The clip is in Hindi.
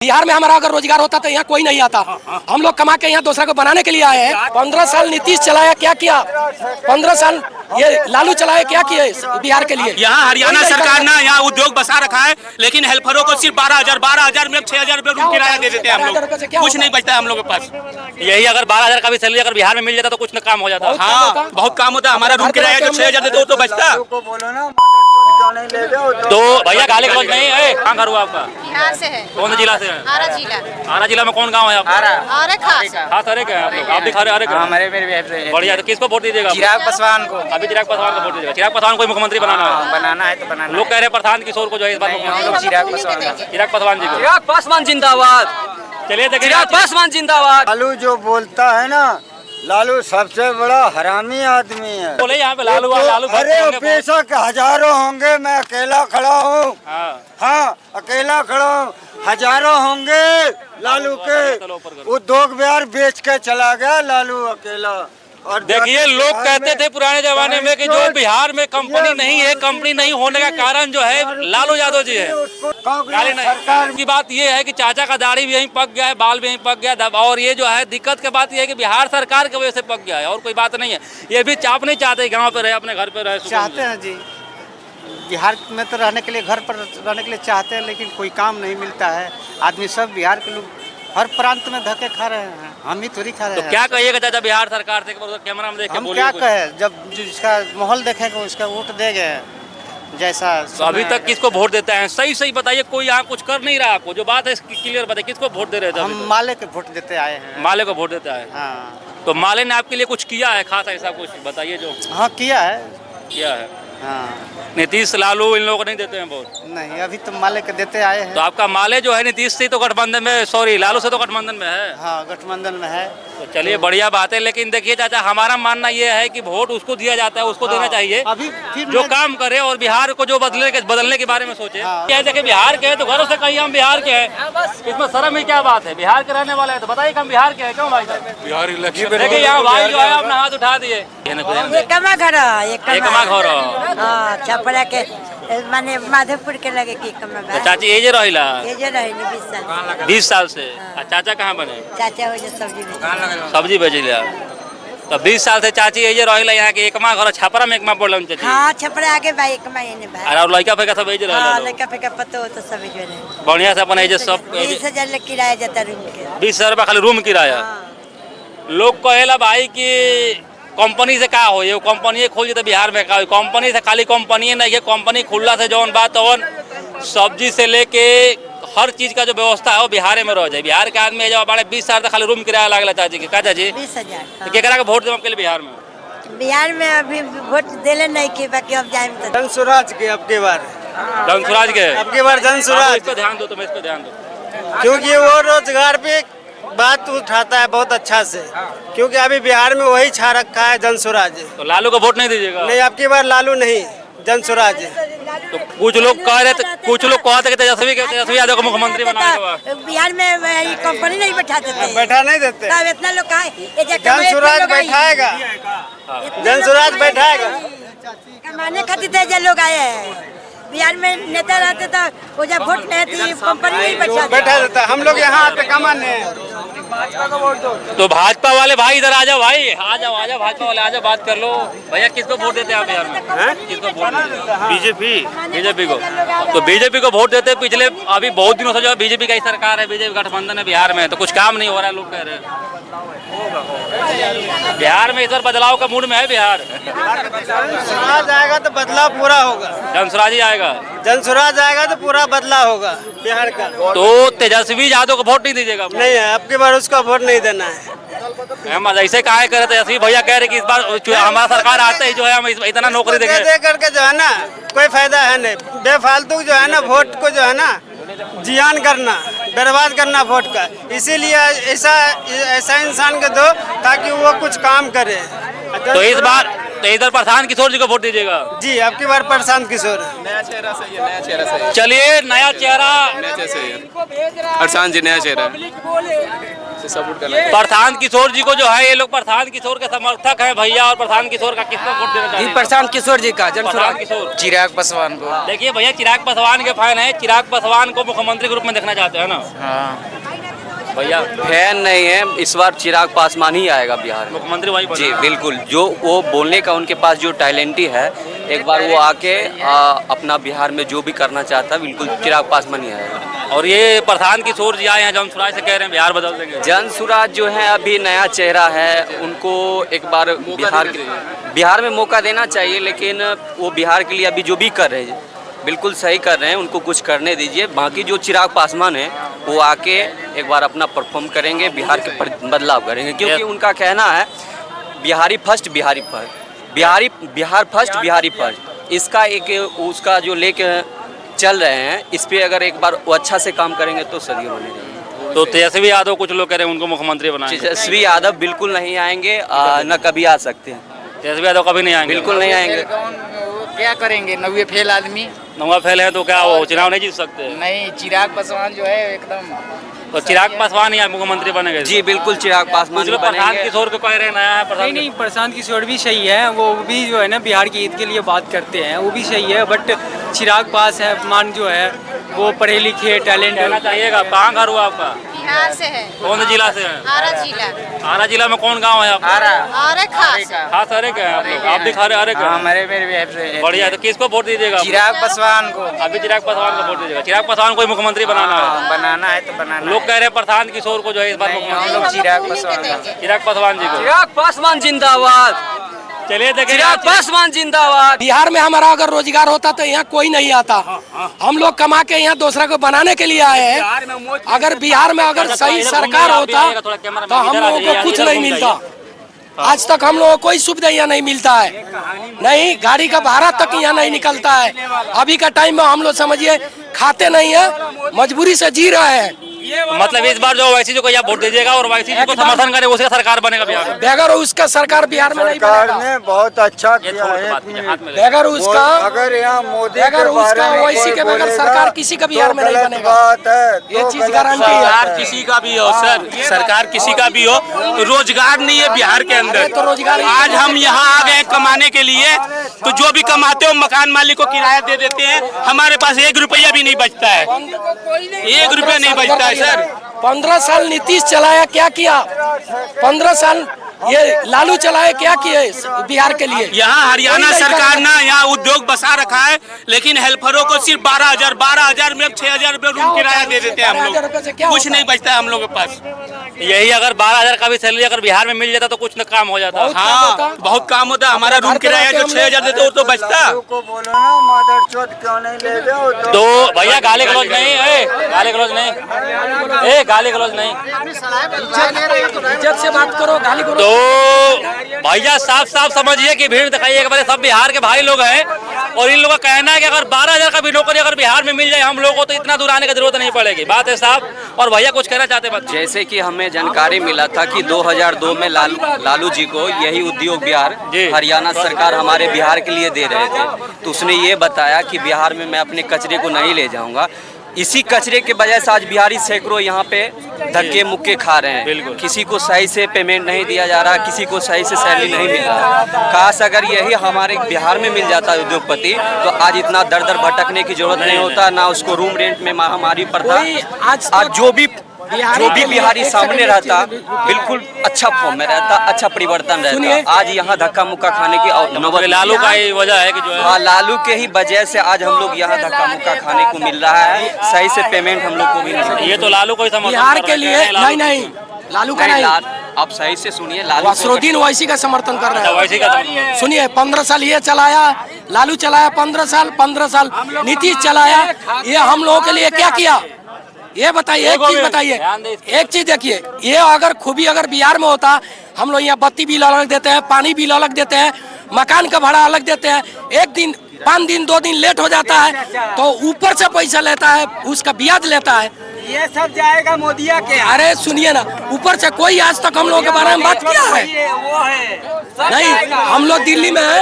बिहार में हमारा अगर रोजगार होता तो यहाँ कोई नहीं आता। हम लोग कमा के यहाँ दूसरा को बनाने के लिए आए हैं। 15 साल नीतीश चलाया, क्या किया? 15 साल ये लालू चलाया, क्या किया बिहार के लिए? यहाँ हरियाणा सरकार ना यहाँ उद्योग बसा रखा है, लेकिन हेल्परों को सिर्फ 12,000 में 6,000 रुपये रूम किराया दे देते हैं हम लोग। कुछ नहीं बचता है हम लोग के पास। यही अगर 12,000 का भी सैलरी अगर बिहार में मिल जाता तो कुछ न काम हो जाता। हाँ, बहुत काम होता है। हमारा रूम किराया जो 6,000 देते तो बचता। तो भैया गाली गलौज नहीं है। कहाँ घर हुआ आपका? बिहार से है। कौन से जिला से है? आरा जिला। आरा जिला में कौन गाँव है आपका? आरा खास। हाँ सर, आप भी खा रहे? बढ़िया। तो किसको वोट दीजिएगा? चिराग पासवान को। अभी चिराग पासवान को वोट दीजिएगा। चिराग पासवान को मुख्यमंत्री बनाना है। बनाना है तो बनाना। लोग कह रहे हैं प्रशांत किशोर को जो है इस बार मुख्यमंत्री। चिराग पासवान। चिराग पासवान जी को। चिराग पासवान जिंदाबाद। चलिए देखिए, चिराग पासवान जिंदाबाद। लालू जो बोलता है ना, लालू सबसे बड़ा हरामी आदमी है। बोले यहाँ पे लालू लालू। अरे बेशक हजारों होंगे, मैं अकेला खड़ा हूँ। हाँ, अकेला खड़ा हूँ। हजारों होंगे लालू के। उद्योग बिहार बेच के चला गया लालू अकेला। और देखिए, लोग कहते थे पुराने जमाने में कि जो बिहार में कंपनी नहीं है, कंपनी नहीं होने का कारण जो है लालू यादव जी है। सरकार की बात ये है कि चाचा का दाढ़ी भी यहीं पक गया है, बाल भी यहीं पक गया। और ये जो है दिक्कत की बात ये है कि बिहार सरकार की वजह से पक गया है, और कोई बात नहीं है। ये भी आप नहीं चाहते गाँव पे रहे, अपने घर पे रहे? चाहते हैं जी, बिहार में तो रहने के लिए, घर पर रहने के लिए चाहते हैं, लेकिन कोई काम नहीं मिलता है। आदमी सब बिहार के लोग हर प्रांत में धक्के खा रहे हैं, हम ही थोड़ी खा रहे हैं। तो क्या कहिएगा चाचा बिहार सरकार से? कैमरा में देख के हम बोलिए। क्या कहें, जब जिसका माहौल देखेगा उसका वोट देंगे जैसा। तो अभी तक किसको वोट देते हैं? सही सही बताइए, कोई यहाँ कुछ कर नहीं रहा। आपको जो बात है क्लियर बताइए, किसको वोट दे रहे थे? हम माले के वोट देते आए हैं। माले को वोट देता है? हाँ। तो माले ने आपके लिए कुछ किया है खास, ऐसा कुछ बताइए जो? हाँ, किया है। किया है। हाँ। नीतीश लालू इन लोगों को नहीं देते हैं वोट? नहीं, अभी तो माले के देते आए हैं। तो आपका माले जो है नीतीश से तो गठबंधन में, सॉरी लालू से तो गठबंधन में है। हाँ, गठबंधन में है। तो चलिए बढ़िया बात है। लेकिन देखिए चाचा, हमारा मानना ये है कि वोट उसको दिया जाता है, उसको देना चाहिए अभी फिर जो काम करे और बिहार को जो बदलने के बारे में सोचे। हाँ। क्या देखिए, बिहार के हैं तो घरों से कहीं हम बिहार के हैं, इसमें शर्म ही क्या बात है? बिहार के रहने वाले हैं तो बताइए हम बिहार के हैं। क्यों भाई साहब? बिहार इलेक्शन देखिए यहाँ भाई जो है अपना हाथ उठा दिए। एकमा घर एकमा घर छपरा के माने माधोपुर के लगे की कमा। तो चाची एजे रहिला? एजे रही 20 साल। 20 साल से। चाचा कहाँ बने? चाचा हो जो सब्जी बेचिला। तो 20 साल से चाची एजे रहिला यहाँ के एकमा घर छपरा में एकमा पड़ल चाची? हाँ, छपरा आगे भाई एकमा एने भाई। अरे और लड़का फेंका सब एजे रहला? हाँ, लड़का फेंका पतो तो सब एजे रहे। बढ़िया से अपन एजे सब 20,000 किराया जाता रूम के। 20,000 रुपया खाली रूम किराया। लोग कहेला भाई कि कंपनी से का हो, ये कंपनी खोल जाते बिहार में का हो? कंपनी से खाली कंपनी नहीं है, कंपनी खुलला से जौन बात तवन सब्जी से लेके हर चीज का जो व्यवस्था है वो बिहार में रह जाए। बिहार के आदमी जब बड़े 20 साल तक खाली रूम किराया लागला चाची के। का चाची 20,000? केकरा के वोट देम आपके लिए बिहार में? बिहार में अभी वोट देले नहीं के, बाकी अब जाए तो जनसुराज के अब के बार, जनसुराज के अब के बार जनसुराज। इस पे ध्यान दो, तुम इस पे ध्यान दो। क्योंकि वो रोजगार पे बात उठाता है बहुत अच्छा से, क्योंकि अभी बिहार में वही छा रखा है जनसुराज। तो लालू को वोट नहीं दीजिएगा? नहीं, अब की बार लालू नहीं, जनसुराज। तो कुछ लोग कह रहे थे, कुछ लोग कहते कि तेजस्वी यादव को मुख्यमंत्री बनाएगा। बिहार में कंपनी नहीं बैठा देते। बैठा नहीं देते। तब इतना लोग जनसुराज बैठाएगा, जनसुराज बैठाएगा। कमाने खातिर लोग आए हैं। बिहार में नेता रहते तो वो जब वोट नहीं थी, कंपनी नहीं बैठा देता। हम लोग यहाँ आते कमाने। तो भाजपा वाले भाई इधर आ जाओ, भाई आ जाओ भाजपा वाले आ जाओ, बात कर लो। भैया किसको वोट देते हैं आप बिहार में? किसको वोट देते हैं? बीजेपी को। तो बीजेपी को वोट देते हैं। पिछले अभी बहुत दिनों से जो बीजेपी का ही सरकार है, बीजेपी गठबंधन है बिहार में, तो कुछ काम नहीं हो रहा है, लोग कह रहे हैं। बिहार में इस बार बदलाव का मूड में है बिहार। जनसुराज आएगा तो बदलाव पूरा होगा। जनसुराज ही आएगा? जनसुराज आएगा तो पूरा बदलाव होगा बिहार का। तो तेजस्वी यादव को वोट नहीं दीजिएगा? नहीं है, अब की बार उसका वोट नहीं देना है। ऐसे कहा करे तेजस्वी भैया कह रहे कि इस बार हमारा सरकार आते ही जो है हम इतना नौकरी देंगे। दे करके जो है ना कोई फायदा है नहीं। बेफालतू जो है ना वोट को जो है ना जियान करना, बर्बाद करना वोट का। इसीलिए ऐसा इंसान के दो ताकि वो कुछ काम करे। तो इस बार प्रशांत किशोर जी को वोट दीजिएगा? जी, अब की बार प्रशांत किशोर। नया चेहरा सही है, नया चेहरा सही है। चलिए नया चेहरा प्रशांत जी नया चेहरा। से सपोर्ट करना चाहिए। प्रशांत किशोर जी को जो है, ये लोग प्रशांत किशोर के समर्थक हैं भैया, और प्रशांत किशोर का किसको वोट देना चाहिए? प्रशांत किशोर जी का प्रशांत किशोर, चिराग पासवान को। देखिए भैया, चिराग पासवान के फैन है, चिराग पासवान को मुख्यमंत्री के रूप में देखना चाहते हैं ना भैया? फैन नहीं है, इस बार चिराग पासवान ही आएगा बिहार में मुख्यमंत्री वही जी बिल्कुल। जो वो बोलने का उनके पास जो टैलेंट है, एक बार वो आके अपना बिहार में जो भी करना चाहता है, बिल्कुल चिराग पासवान ही आएगा। और ये प्रशांत किशोर जी आए हैं जन सुराज से, कह रहे हैं बिहार बदल देंगे। जन सुराज जो है अभी नया चेहरा है, उनको एक बार बिहार में मौका देना चाहिए, लेकिन वो बिहार के लिए अभी जो भी कर रहे हैं बिल्कुल सही कर रहे हैं, उनको कुछ करने दीजिए। बाकी जो चिराग पासवान है वो आके एक बार अपना परफॉर्म करेंगे, बिहार के बदलाव करेंगे, क्योंकि उनका कहना है Bihari first, Bihari first, Bihar first, Bihari first. इसका एक उसका जो लेके चल रहे हैं, इस पे अगर एक बार वो अच्छा से काम करेंगे तो सदी होने देंगे। तो तेजस्वी यादव कुछ लोग कह रहे हैं उनको मुख्यमंत्री बनाएंगे। तेजस्वी यादव बिल्कुल नहीं आएंगे, न कभी आ सकते हैं। तेजस्वी यादव कभी नहीं आएंगे, बिल्कुल नहीं आएंगे। क्या करेंगे, नवे फेल आदमी नवा फैल है तो क्या वो चुनाव नहीं जीत सकते? नहीं, चिराग पासवान जो है एकदम। तो चिराग पासवान ही मुख्यमंत्री बनेंगे जी बिल्कुल, चिराग पासवान ही प्रशांत बनेंगे। किशोर को कह रहे हैं नया है। नहीं, प्रशांत किशोर भी सही है, वो भी जो है ना बिहार की ईद के लिए बात करते हैं, वो भी सही है। बट चिराग पासवान जो है वो पढ़े लिखे टैलेंट कहना चाहिएगा। कहाँ घर हुआ आपका? बिहार से है, कौन से जिला से है? आरा जिला। आरा जिला में कौन गांव है आपका? आरा खास। खास अरे क्या है आप लोग? आप भी खा रहे? अरे क्या बढ़िया है। तो किसको वोट दीजिएगा? चिराग पासवान को। अभी चिराग पासवान को वोट दीजिएगा। चिराग पासवान को ही मुख्यमंत्री बनाना है। बनाना है तो बनाना। लोग कह रहे हैं प्रशांत किशोर को जो है इस बार मुख्यमंत्री। लोग चिराग पासवान, चिराग पासवान जी को। चिराग पासवान जिंदाबाद। चलिए देखिए, चिराग पासवान जिंदाबाद। बिहार में हमारा अगर रोजगार होता तो यहाँ कोई नहीं आता। हम लोग कमा के यहाँ दूसरा को बनाने के लिए आए हैं। अगर बिहार में अगर सही सरकार होता तो हम लोगों को कुछ नहीं मिलता। आज तक हम लोगों को कोई सुविधा यहाँ नहीं मिलता है, नहीं गाड़ी का भाड़ा तक यहाँ नहीं निकलता है। अभी का टाइम में हम लोग समझिए खाते नहीं है, मजबूरी से जी रहे हैं। मतलब इस बार जो ओवैसी जी को यहाँ वोट दीजिएगा और ओवैसी जी को समर्थन करे, उसका सरकार बनेगा बिहार में। बगैर उसका सरकार बिहार में नहीं सरकार बनेगा। ने बहुत अच्छा किया थोड़ा है। बात कीजिए, हाथ में ले। बगैर उसका अगर यहाँ मोदी बगैर के बारे उसका में ओवैसी के कोई बगैर बोलेगा सरकार किसी का बिहार में तो नहीं गलत बनेगा। बात है, ये तो चीज गलत गारंटी बात है। सरकार किसी का भी हो सर, सरकार किसी का भी हो, रोजगार नहीं है बिहार के अंदर। तो रोजगार आज हम यहाँ आ गए कमाने के लिए, तो जो भी कमाते हो मकान मालिक को किराया दे देते हैं। हमारे पास 1 रुपया भी नहीं बचता है, 1 रुपया नहीं बचता है सर। 15 साल नीतीश चलाया, क्या किया? 15 साल ये लालू चलाए, क्या किए बिहार के लिए? यहाँ हरियाणा सरकार ना यहाँ उद्योग बसा रखा है, लेकिन हेल्परों को सिर्फ 12,000 में 6,000 रुपये रूम किराया दे देते हैं हम 12,000 रुपये से क्या लोग। कुछ होता नहीं बचता है हम लोग के पास। यही अगर 12,000 का भी सैलरी अगर बिहार में मिल जाता तो कुछ न काम हो जाता। हाँ, बहुत काम होता है। हमारा रूम किराया जो 6,000 देते वो तो बचता। को बोलो ना मदर चोद क्यों नहीं ले गए तो भैया गाली गलौज नहीं, गाली गलौज नहीं, गाली गलौज नहीं। इज्जत से बात करो, गाली करो। तो भैया साफ साफ समझिए कि भीड़ दिखाइए कि सब बिहार के भाई लोग हैं, और इन लोगों का कहना है कि अगर 12,000 का भी नौकरी अगर बिहार में मिल जाए हम लोगों को तो इतना दूर आने की जरूरत नहीं पड़ेगी। बात है साफ। और भैया कुछ कहना चाहते हैं? जैसे कि हमें जानकारी मिला था कि 2002 में लालू जी को यही उद्योग बिहार हरियाणा सरकार हमारे बिहार के लिए दे रहे थे, तो उसने ये बताया कि बिहार में मैं अपने कचरे को नहीं ले जाऊंगा। इसी कचरे के वजह से आज बिहारी सैकड़ों यहाँ पे धक्के मुक्के खा रहे हैं। किसी को सही से पेमेंट नहीं दिया जा रहा, किसी को सही से सैलरी नहीं मिल रहा। काश अगर यही हमारे बिहार में मिल जाता उद्योगपति तो आज इतना दर दर भटकने की जरूरत नहीं होता, ना उसको रूम रेंट में महामारी पड़ता। आज जो भी बिहारी सामने रहता बिल्कुल अच्छा फॉर्म में रहता, अच्छा परिवर्तन रहता। आज यहाँ धक्का मुक्का खाने की नौबत लालू का ही वजह है कि जो है, हाँ, लालू के ही वजह से आज हम लोग यहाँ धक्का मुक्का खाने को मिल रहा है। सही से पेमेंट हम लोग को भी नहीं। ये तो लालू को ही समर्थन बिहार के लिए नहीं, लालू का नहीं। आप सही से सुनिए, लालू वसरुद्दीन ओवैसी का समर्थन कर रहे हैं। ओवैसी का सुनिए, 15 साल ये चलाया, लालू चलाया 15 साल नीतीश चलाया। ये हम लोगों के लिए क्या किया ये बताइए। एक चीज बताइए, एक चीज देखिए, ये अगर खूबी अगर बिहार में होता, हम लोग यहाँ बत्ती बिल अलग देते हैं, पानी बिल अलग देते हैं, मकान का भाड़ा अलग देते हैं। एक दिन 5 दिन 2 दिन लेट हो जाता है तो ऊपर से पैसा लेता है, उसका ब्याज लेता है। ये सब जाएगा मोदिया के। अरे सुनिए ना, ऊपर से कोई आज तक हम लोगों के बारे में बात किया है? नहीं, हम लोग दिल्ली में है।